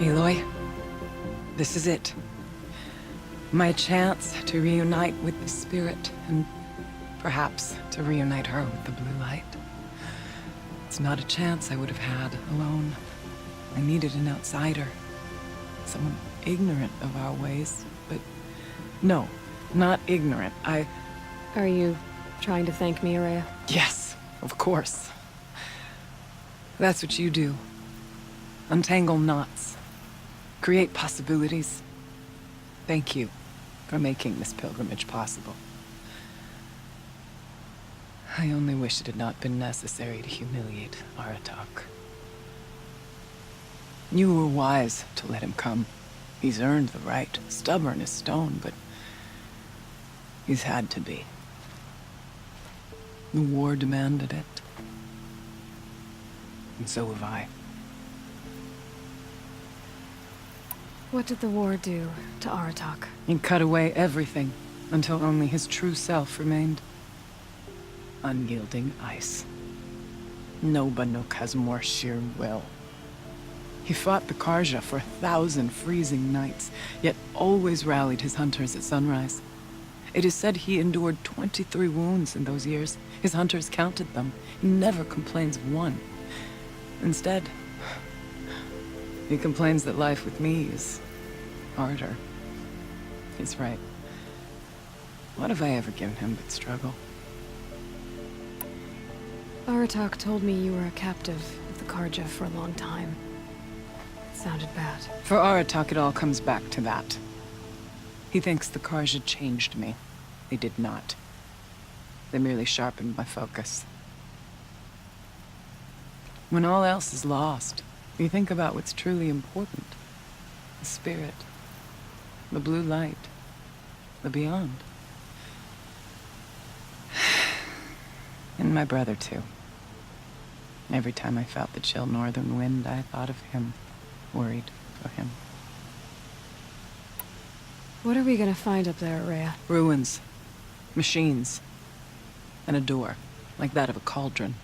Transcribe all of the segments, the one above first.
Aloy, this is it. My chance to reunite with the spirit, and perhaps to reunite her with the blue light. It's not a chance I would have had alone. I needed an outsider. Someone ignorant of our ways, but no, not ignorant. Are you trying to thank me, Ourea? Yes, of course. That's what you do. Untangle knots. Create possibilities. Thank you for making this pilgrimage possible. I only wish it had not been necessary to humiliate Aratak. You were wise to let him come. He's earned the right, stubborn as stone, but he's had to be. The war demanded it. And so have I. What did the war do to Aratak? It cut away everything, until only his true self remained. Unyielding ice. No Banuk has more sheer will. He fought the Karja for 1,000 freezing nights, yet always rallied his hunters at sunrise. It is said he endured 23 wounds in those years. His hunters counted them. He never complains of one. Instead, he complains that life with me is harder. He's right. What have I ever given him but struggle? Aratak told me you were a captive of the Karja for a long time. It sounded bad. For Aratak, it all comes back to that. He thinks the Karja changed me. They did not. They merely sharpened my focus. When all else is lost, you think about what's truly important. The spirit. The blue light. The beyond. And my brother, too. Every time I felt the chill northern wind, I thought of him. Worried for him. What are we gonna find up there, Ourea? Ruins. Machines. And a door, like that of a cauldron.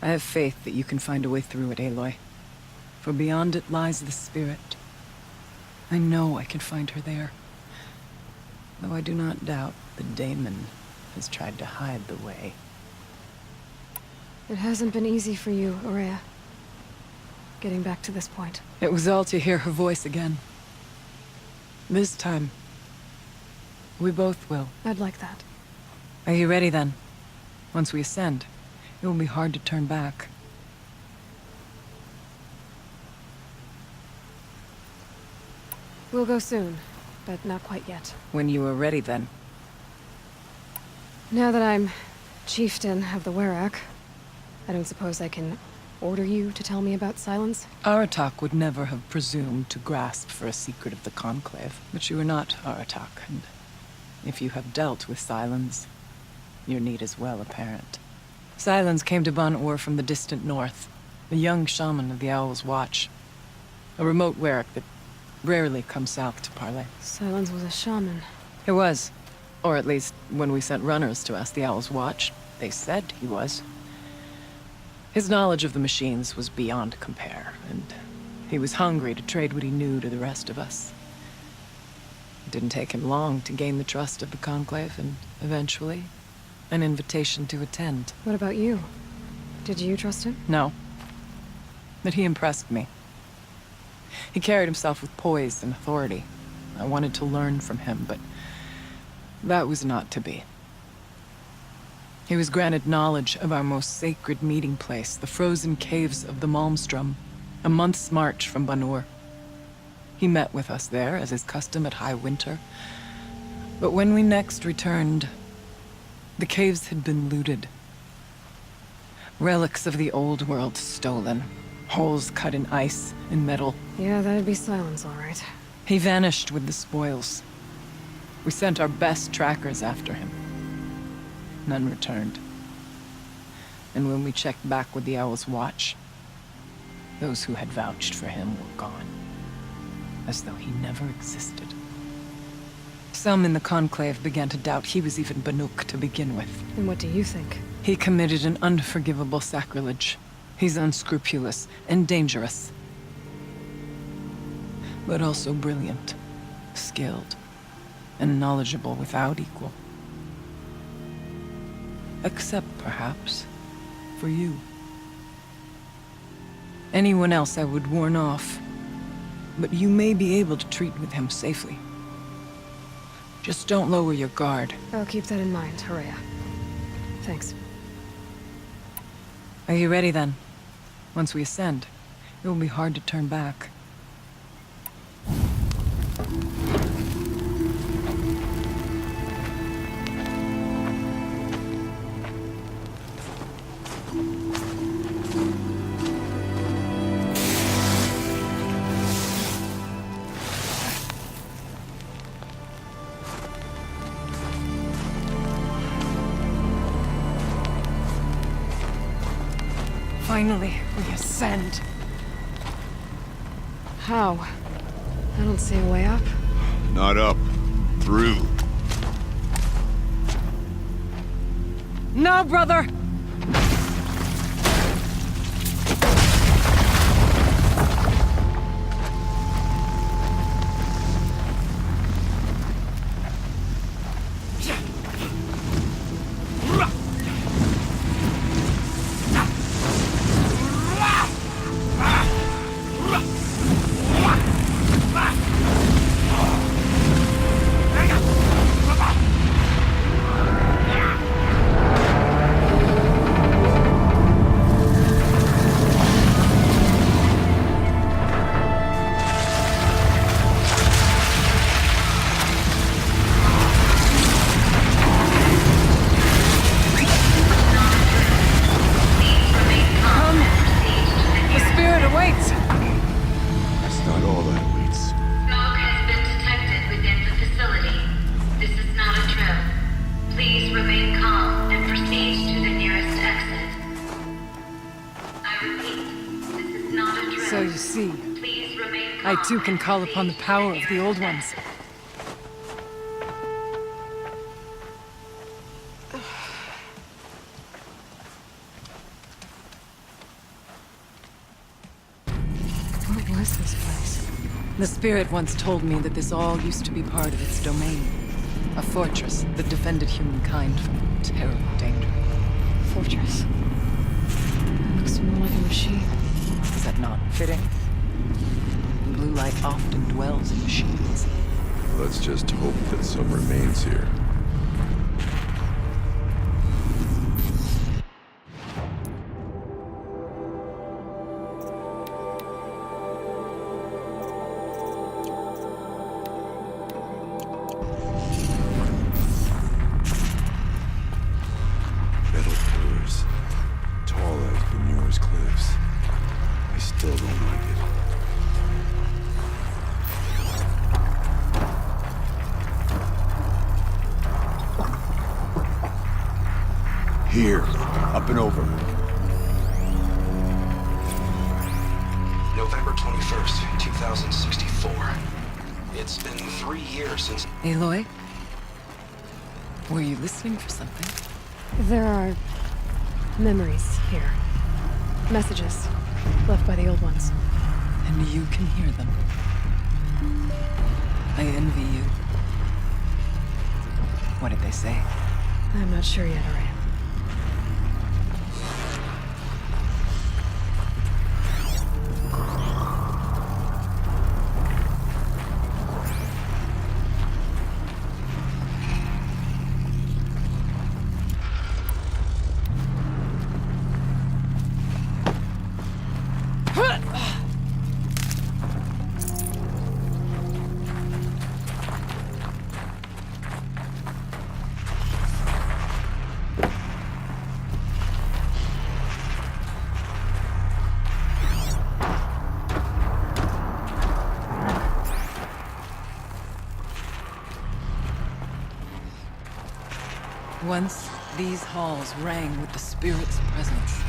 I have faith that you can find a way through it, Aloy. For beyond it lies the spirit. I know I can find her there. Though I do not doubt the daemon has tried to hide the way. It hasn't been easy for you, Ourea. Getting back to this point. It was all to hear her voice again. This time, we both will. I'd like that. Are you ready then? Once we ascend, it will be hard to turn back. We'll go soon, but not quite yet. When you are ready then. Now that I'm chieftain of the Werak, I don't suppose I can order you to tell me about Silence? Aratak would never have presumed to grasp for a secret of the Conclave. But you are not Aratak, and if you have dealt with Silence, your need is well apparent. Silence came to Ban-Ur from the distant north, a young shaman of the Owl's Watch. A remote Werak that rarely comes south to parley. Silence was a shaman. It was. Or at least, when we sent runners to ask the Owl's Watch, they said he was. His knowledge of the machines was beyond compare, and he was hungry to trade what he knew to the rest of us. It didn't take him long to gain the trust of the Conclave, and eventually, an invitation to attend. What about you? Did you trust him? No. But he impressed me. He carried himself with poise and authority. I wanted to learn from him, but that was not to be. He was granted knowledge of our most sacred meeting place, the frozen caves of the Malmstrom, a month's march from Ban-Ur. He met with us there, as is custom at high winter. But when we next returned, the caves had been looted. Relics of the old world stolen. Holes cut in ice and metal. Yeah, that'd be Silence, all right. He vanished with the spoils. We sent our best trackers after him. None returned. And when we checked back with the Owl's Watch, those who had vouched for him were gone. As though he never existed. Some in the Conclave began to doubt he was even Banuk to begin with. And what do you think? He committed an unforgivable sacrilege. He's unscrupulous and dangerous. but also brilliant, skilled, and knowledgeable without equal. Except, perhaps, for you. Anyone else I would warn off, but you may be able to treat with him safely. Just don't lower your guard. I'll keep that in mind, Horea. Thanks. Are you ready then? Once we ascend, it will be hard to turn back. Finally, we ascend. How? I don't see a way up. Not up. Through. No, brother! So you see, I too can call upon the power of the Old Ones. What was this place? The spirit once told me that this all used to be part of its domain. A fortress that defended humankind from terrible danger. Fortress. Looks more like a machine. Is that not fitting? Blue light often dwells in machines. Let's just hope that some remains here. Metal pillars, tall as Benure's cliffs. I still don't like it. Here, up and over. November 21st, 2064. It's been 3 years since... Aloy? Were you listening for something? There are memories here. Messages left by the Old Ones. And you can hear them. I envy you. What did they say? I'm not sure yet, Araya. Once, these halls rang with the spirit's presence.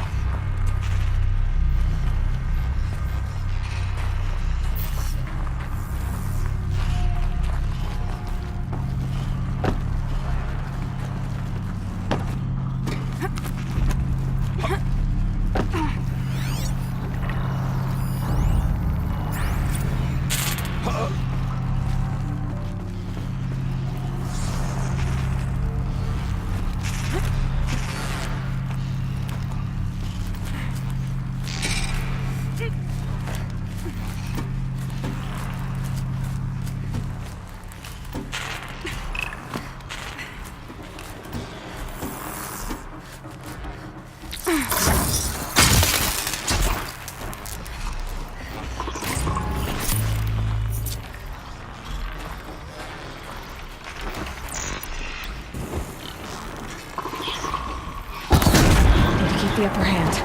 get the upper hand.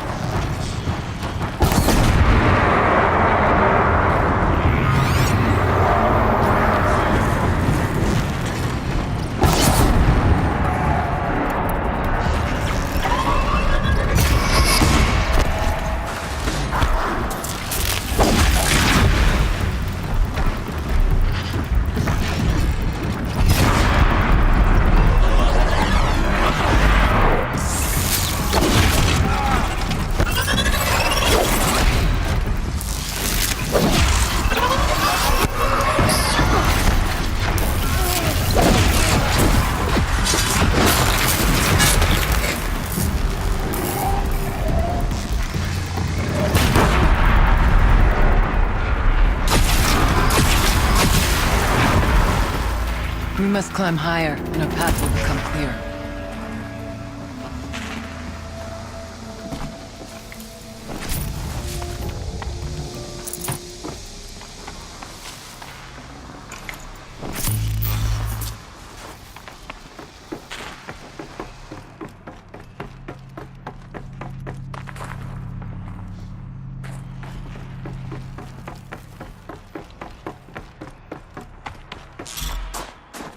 We must climb higher, and our path will become clear.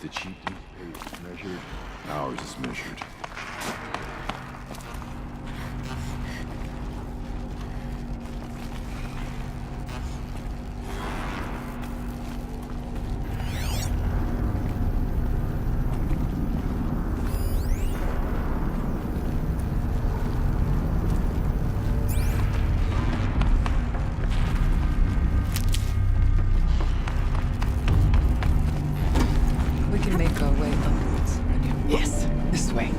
The chieftain's pace is measured, ours is measured. We can make our way upwards. Yes, this way.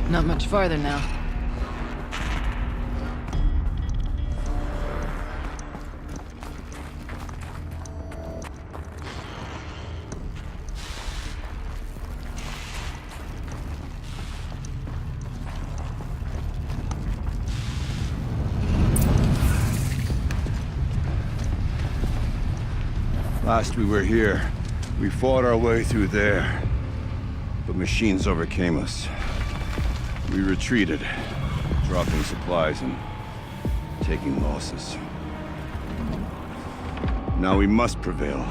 Not much farther now. Last we were here, we fought our way through there. But machines overcame us. We retreated, dropping supplies and taking losses. Now we must prevail,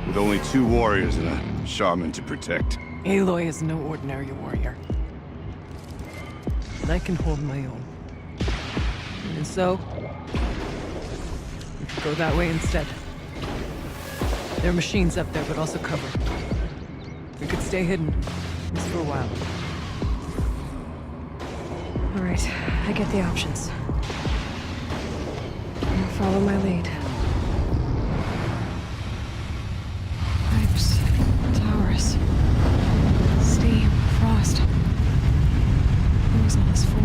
with only 2 warriors and a shaman to protect. Aloy is no ordinary warrior. And I can hold my own. And so, we could go that way instead. There are machines up there, but also cover. We could stay hidden, just for a while. All right, I get the options. I'll follow my lead. Pipes, towers, steam, frost. What was all this for?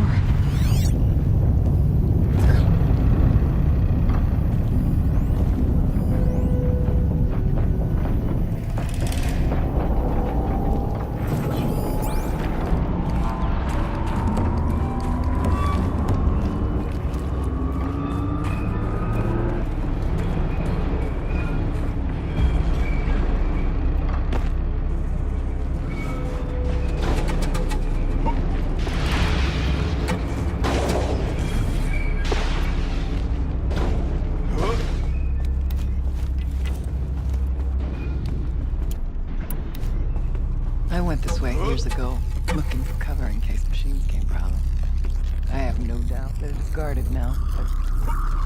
I went this way years ago, looking for cover in case machines came prowling. I have no doubt that it's guarded now, but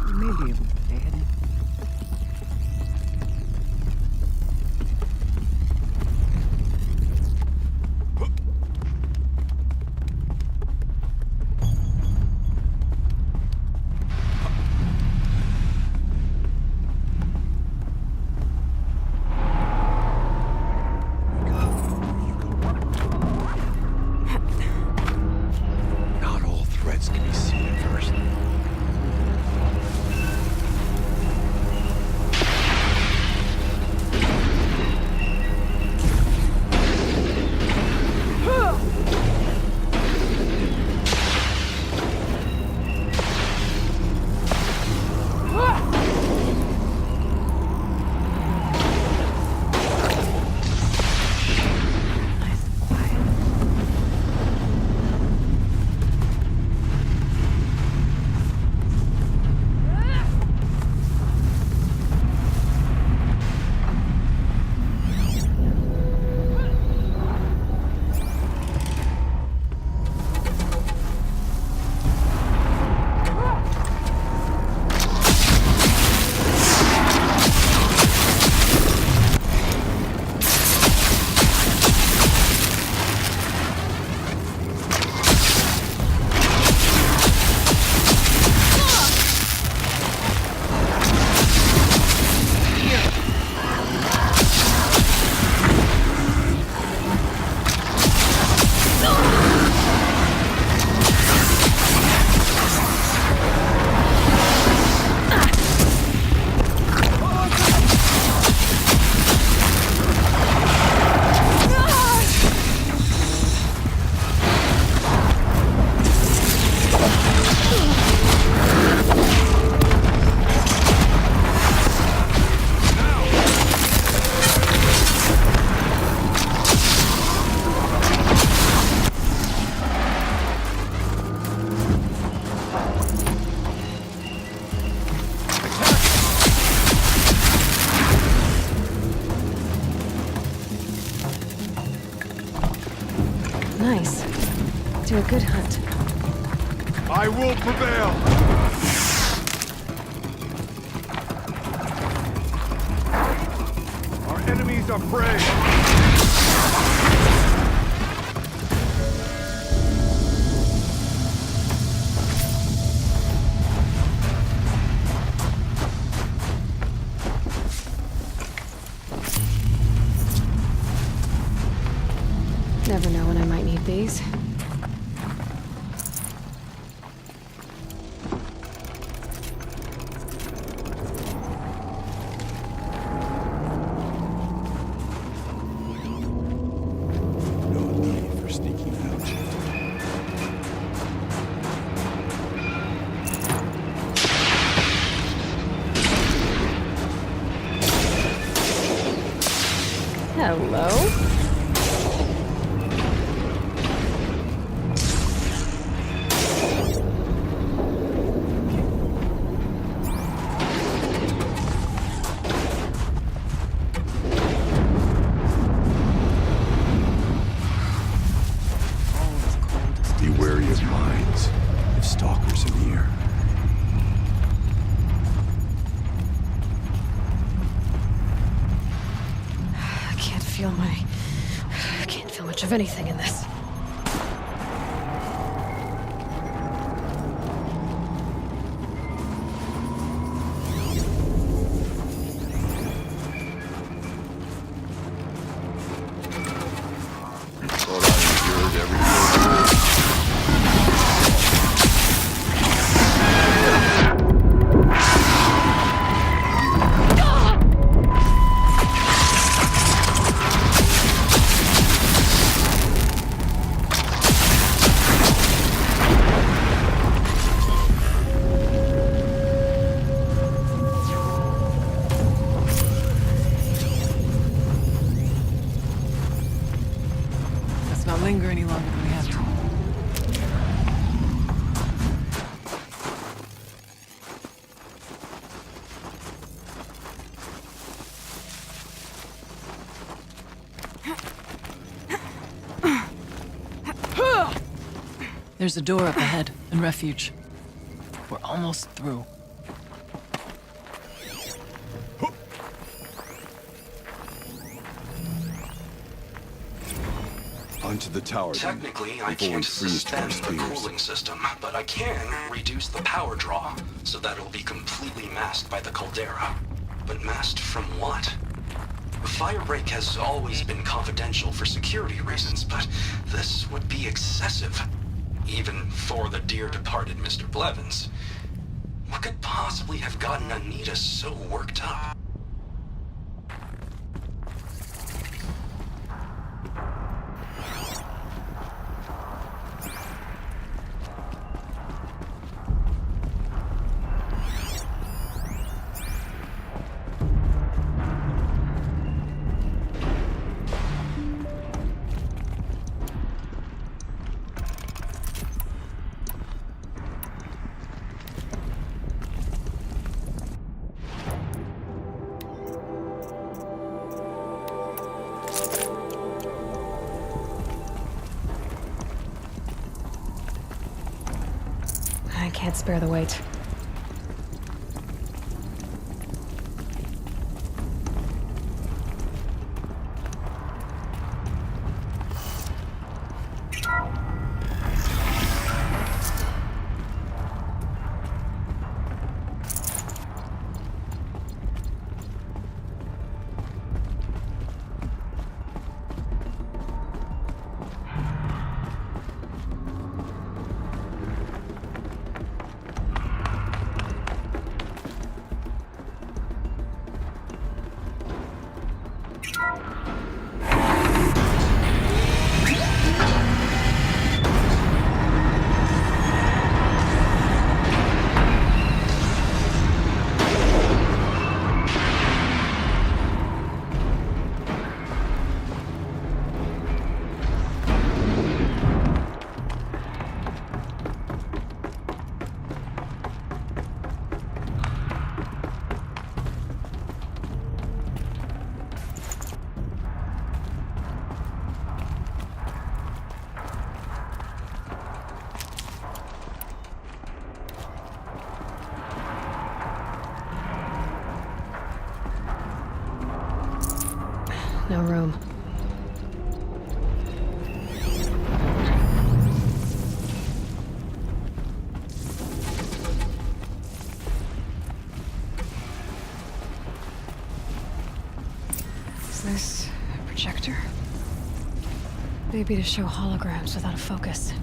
we may be able to stay hidden. Not all threats can be seen at first. Nice. Do a good hunt. I will prevail! Our enemies are prey! Never know when I might need these. No need for sneaking out. Hello? Be wary of mines. There's stalkers in the air. I can't feel much of anything in this. Thought I endured every word. Let's not linger any longer than we have to. There's a door up ahead, and refuge. We're almost through. Onto the tower. then, Technically, I before we can't freeze to our suspend the spears. cooling system, but I can reduce the power draw so that it'll be completely masked by the caldera. But masked from what? Firebreak has always been confidential for security reasons, but this would be excessive. Even for the dear departed Mr. Blevins. What could possibly have gotten Anita so worked up? I can't spare the weight. No room. Is this a projector? Maybe to show holograms without a focus.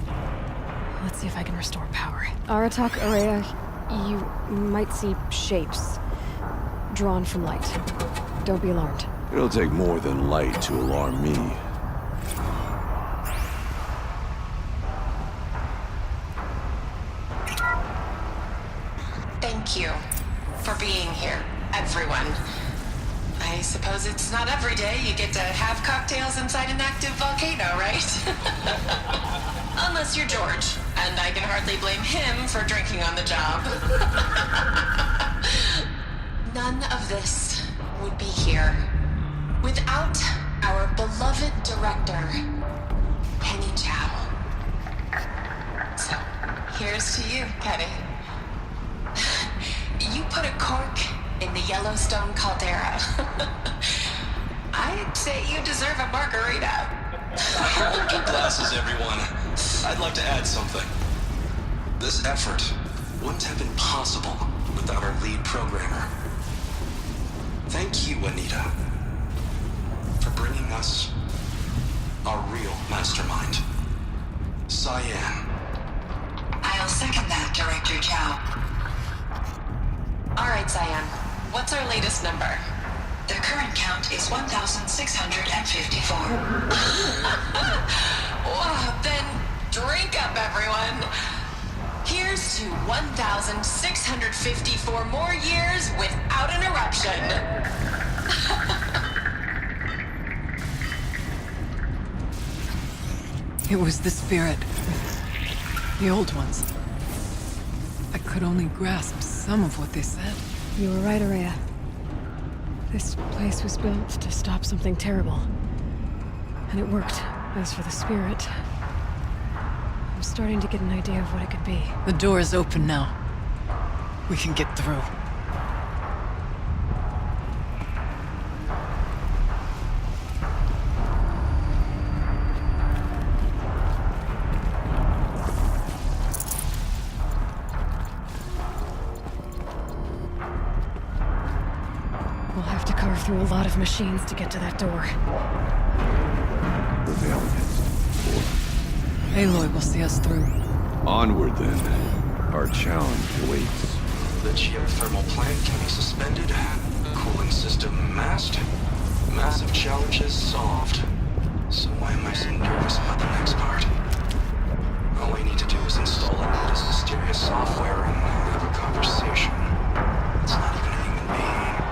Let's see if I can restore power. Aratak, Araya, you might see shapes drawn from light. Don't be alarmed. It'll take more than light to alarm me. Thank you for being here, everyone. I suppose it's not every day you get to have cocktails inside an active volcano, right? Unless you're George, and I can hardly blame him for drinking on the job. None of this would be here without our beloved director, Penny Chow. So, here's to you, Kenny. You put a cork in the Yellowstone caldera. I'd say you deserve a margarita. Hold your glasses, everyone. I'd like to add something. This effort wouldn't have been possible without our lead programmer. Thank you, Anita, for bringing us our real mastermind, Cyan. I'll second that, Director Chow. All right, Cyan. What's our latest number? The current count is 1,654. Wow, then drink up, everyone. Here's to 1,654 more years without an eruption. It was the spirit. The old ones. I could only grasp some of what they said. You were right, Araya. This place was built to stop something terrible. And it worked. As for the spirit, I'm starting to get an idea of what it could be. The door is open now. We can get through. We'll have to carve through a lot of machines to get to that door. The Valiant. Aloy will see us through. Onward, then. Our challenge awaits. The geothermal plant can be suspended. Cooling system masked. Massive challenges solved. So why am I so nervous about the next part? All we need to do is install Anita's mysterious software and have a conversation. It's not even a human being, right?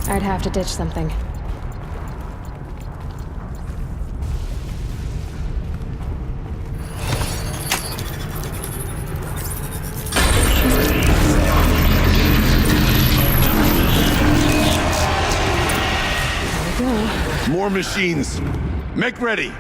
I'd have to ditch something. More machines. Make ready.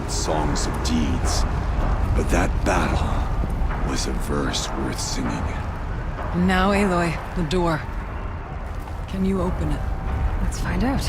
Songs of deeds, but that battle was a verse worth singing. Now, Aloy, the door. Can you open it? Let's find out.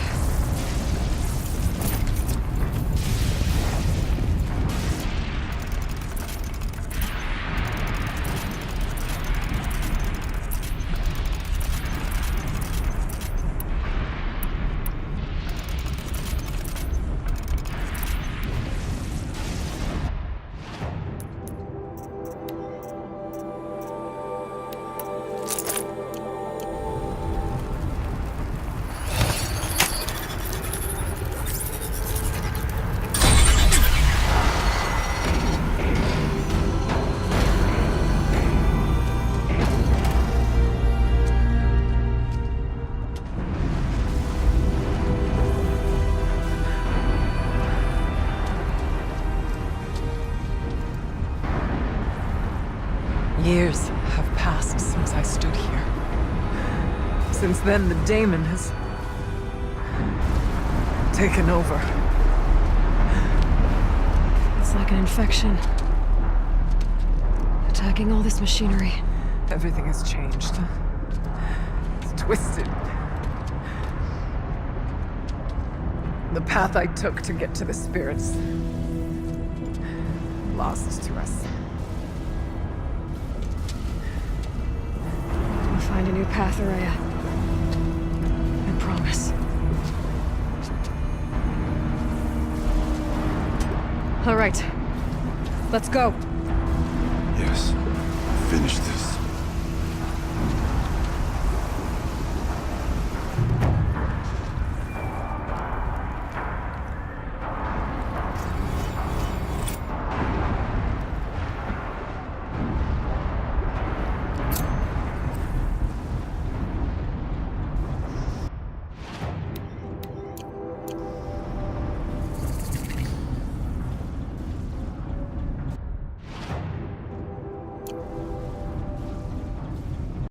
Years have passed since I stood here. Since then, the daemon has taken over. It's like an infection. Attacking all this machinery. Everything has changed. It's twisted. The path I took to get to the spirits. Lost to us. We'll find a new path, Araya. I promise. All right. Let's go. Yes. Finish this.